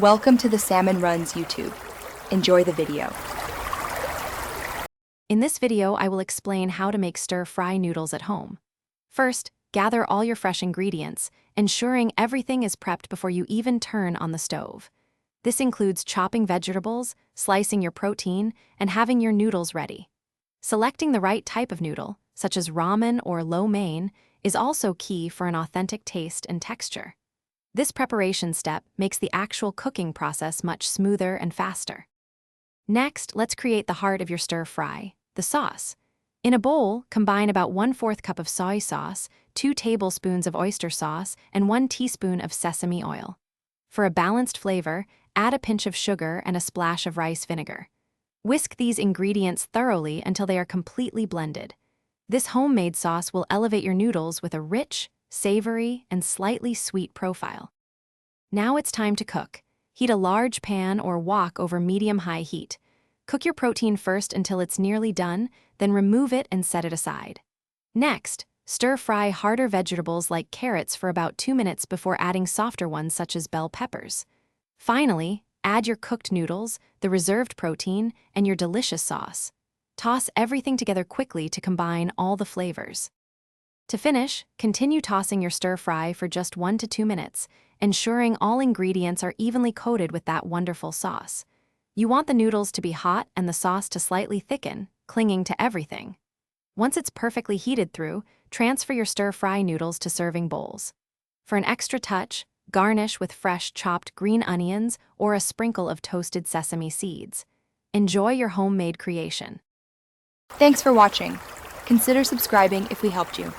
Welcome to the Salmon Runs YouTube. Enjoy the video. In this video, I will explain how to make stir-fry noodles at home. First, gather all your fresh ingredients, ensuring everything is prepped before you even turn on the stove. This includes chopping vegetables, slicing your protein, and having your noodles ready. Selecting the right type of noodle, such as ramen or lo mein, is also key for an authentic taste and texture. This preparation step makes the actual cooking process much smoother and faster. Next, let's create the heart of your stir-fry, the sauce. In a bowl, combine about 1/4 cup of soy sauce, 2 tablespoons of oyster sauce, and 1 teaspoon of sesame oil. For a balanced flavor, add a pinch of sugar and a splash of rice vinegar. Whisk these ingredients thoroughly until they are completely blended. This homemade sauce will elevate your noodles with a rich, savory, and slightly sweet profile. Now it's time to cook. Heat a large pan or wok over medium-high heat. Cook your protein first until it's nearly done, then remove it and set it aside. Next, stir-fry harder vegetables like carrots for about 2 minutes before adding softer ones such as bell peppers. Finally, add your cooked noodles, the reserved protein, and your delicious sauce. Toss everything together quickly to combine all the flavors. To finish, continue tossing your stir-fry for just 1 to 2 minutes, ensuring all ingredients are evenly coated with that wonderful sauce. You want the noodles to be hot and the sauce to slightly thicken, clinging to everything. Once it's perfectly heated through, transfer your stir-fry noodles to serving bowls. For an extra touch, garnish with fresh chopped green onions or a sprinkle of toasted sesame seeds. Enjoy your homemade creation. Thanks for watching. Consider subscribing if we helped you.